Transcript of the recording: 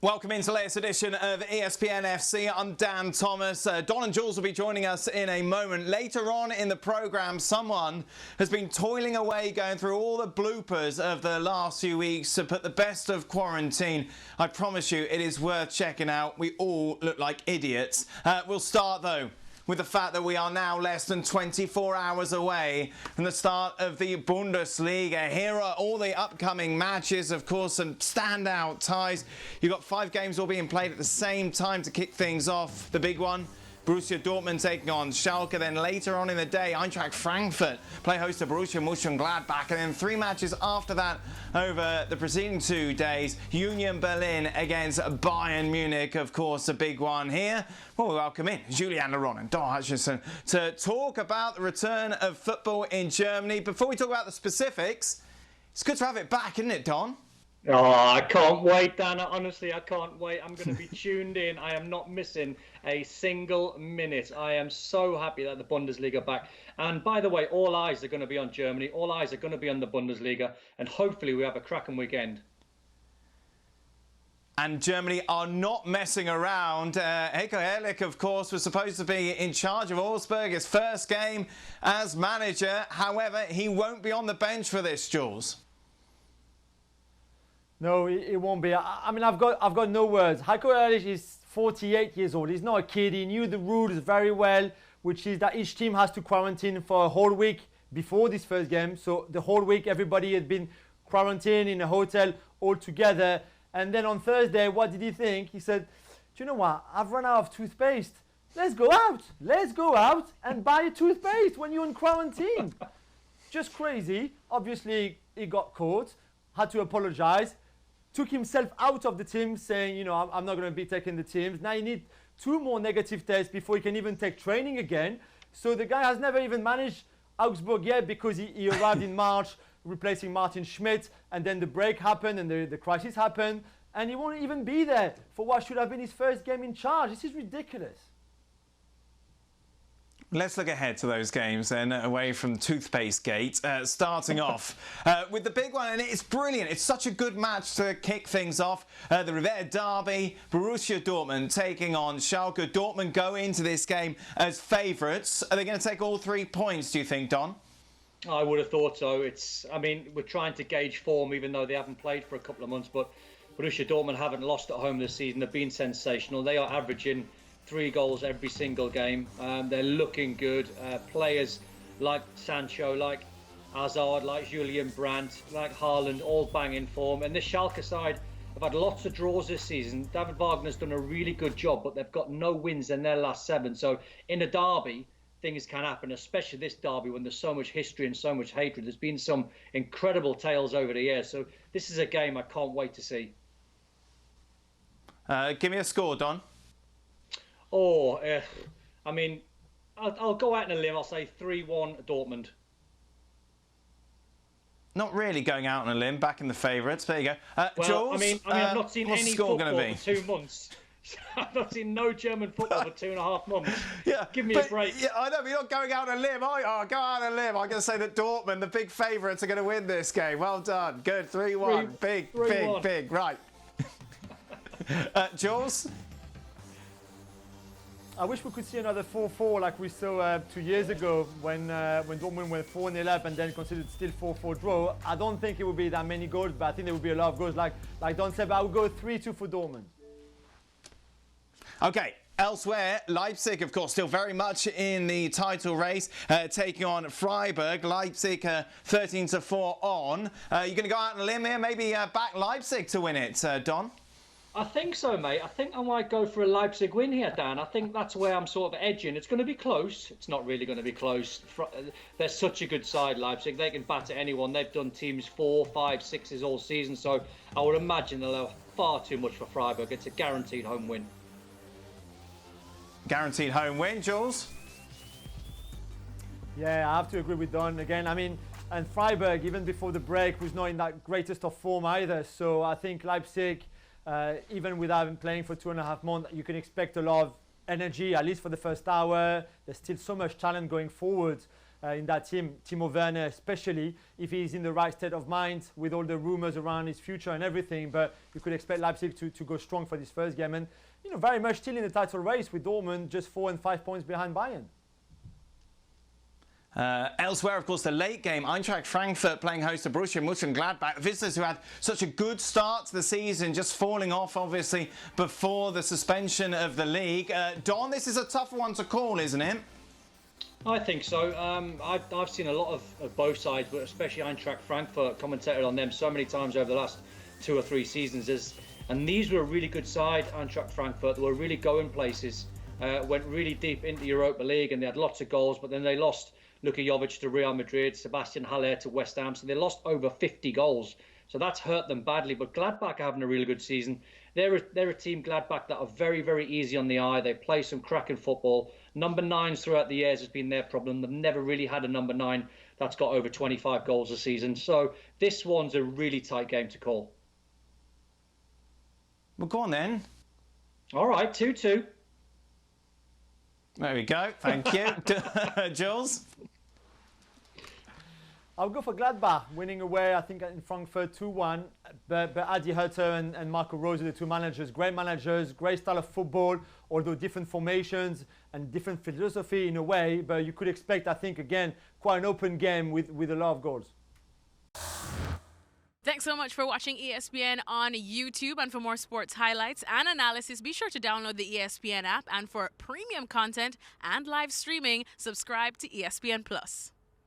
Welcome into the latest edition of ESPN FC. I'm Dan Thomas. Don and Jules will be joining us in a moment. Later on in the programme, someone has been toiling away going through all the bloopers of the last few weeks to put the best of quarantine. I promise you it is worth checking out. We all look like idiots. We'll start though with the fact that we are now less than 24 hours away from the start of the Bundesliga. Here are all the upcoming matches, of course, some standout ties. You've got 5 games all being played at the same time to kick things off. The big one, Borussia Dortmund taking on Schalke. Then later on in the day, Eintracht Frankfurt play host to Borussia Monchengladbach. And then 3 matches after that over the preceding 2 days. Union Berlin against Bayern Munich, of course, a big one here. Well, we welcome in Julien and Don Hutchison to talk about the return of football in Germany. Before we talk about the specifics, it's good to have it back, isn't it, Don? Oh, I can't wait, Dan. Honestly, I can't wait. I'm going to be tuned in. I am not missing a single minute. I am so happy that the Bundesliga are back. And by the way, all eyes are going to be on Germany. All eyes are going to be on the Bundesliga. And hopefully we have a cracking weekend. And Germany are not messing around. Heiko Herrlich, of course, was supposed to be in charge of Augsburg, his first game as manager. However, he won't be on the bench for this, Jules. No, it won't be. I mean, I've got no words. Heiko Herrlich is 48 years old. He's not a kid. He knew the rules very well, which is that each team has to quarantine for a whole week before this first game. So the whole week, everybody had been quarantined in a hotel all together. And then on Thursday, what did he think? He said, do you know what? I've run out of toothpaste. Let's go out. Let's go out and buy a toothpaste when you're in quarantine. Just crazy. Obviously, he got caught, had to apologize. Took himself out of the team, saying, you know, I'm not going to be taking the teams. Now you need 2 more negative tests before he can even take training again. So the guy has never even managed Augsburg yet because he arrived in March, replacing Martin Schmidt, and then the break happened and the crisis happened, and he won't even be there for what should have been his first game in charge. This is ridiculous. Let's look ahead to those games then, away from Toothpaste Gate, starting off with the big one, and it's brilliant. It's such a good match to kick things off. The Revere Derby, Borussia Dortmund taking on Schalke. Dortmund go into this game as favourites. Are they going to take all 3 points, do you think, Don? I would have thought so. I mean, we're trying to gauge form, even though they haven't played for a couple of months, but Borussia Dortmund haven't lost at home this season. They've been sensational. They are averaging 3 goals every single game. They're looking good. Players like Sancho, like Hazard, like Julien Brandt, like Haaland, all banging form. And the Schalke side have had lots of draws this season. David Wagner's done a really good job, but they've got no wins in their last 7. So in a derby, things can happen, especially this derby when there's so much history and so much hatred. There's been some incredible tales over the years. So this is a game I can't wait to see. Give me a score, Don. I mean, I'll go out on a limb. I'll say 3-1 Dortmund. Not really going out on a limb, back in the favourites. There you go. Well, Jules, I mean, I've not seen any football for 2 months. I've not seen no German football for 2.5 months. Yeah, give me a break. Yeah, I know, but you're not going out on a limb. Go out on a limb. I'm going to say that Dortmund, the big favourites, are going to win this game. Well done. Good. 3-1. Big. Right. Jules? I wish we could see another 4-4 like we saw 2 years ago when Dortmund went 4-0 up and then considered still 4-4 draw. I don't think it would be that many goals, but I think there would be a lot of goals like Don said, but I would go 3-2 for Dortmund. Okay, elsewhere, Leipzig, of course, still very much in the title race, taking on Freiburg. Leipzig 13-4 on. You're going to go out on a limb here, maybe back Leipzig to win it, Don? I think so, mate. I think I might go for a Leipzig win here, Dan. I think that's where I'm sort of edging. It's going to be close. It's not really going to be close. They're such a good side, Leipzig. They can batter anyone. They've done teams 4, 5, 6s all season, so I would imagine they'll have far too much for Freiburg. It's a guaranteed home win. Guaranteed home win, Jules? Yeah, I have to agree with Don again. I mean, and Freiburg, even before the break, was not in that greatest of form either. So I think Leipzig, even without him playing for 2.5 months, you can expect a lot of energy, at least for the first hour. There's still so much talent going forward. in that team, Timo Werner especially, if he's in the right state of mind with all the rumours around his future and everything. But you could expect Leipzig to go strong for this first game, and very much still in the title race with Dortmund just 4 and 5 points behind Bayern. Elsewhere, of course, the late game, Eintracht Frankfurt playing host to Borussia Monchengladbach. Visitors who had such a good start to the season, just falling off, obviously, before the suspension of the league. Don, this is a tough one to call, isn't it? I think so. I've seen a lot of both sides, but especially Eintracht Frankfurt, commentated on them so many times over the last 2 or 3 seasons. And these were a really good side, Eintracht Frankfurt. They were really going places, went really deep into Europa League, and they had lots of goals, but then they lost Luka Jovic to Real Madrid, Sebastian Haller to West Ham, so they lost over 50 goals. So that's hurt them badly. But Gladbach are having a really good season. They're a team, Gladbach, that are very, very easy on the eye. They play some cracking football. Number 9s throughout the years has been their problem. They've never really had a number 9 that's got over 25 goals a season. So this one's a really tight game to call. Well, go on then. All right, 2-2. There we go. Thank you. Jules? I'll go for Gladbach, winning away, I think, in Frankfurt 2-1. But Adi Hütter and Marco Rose are the two managers, great style of football, although different formations and different philosophy in a way. But you could expect, I think, again, quite an open game with a lot of goals. Thanks so much for watching ESPN on YouTube. And for more sports highlights and analysis, be sure to download the ESPN app. And for premium content and live streaming, subscribe to ESPN Plus.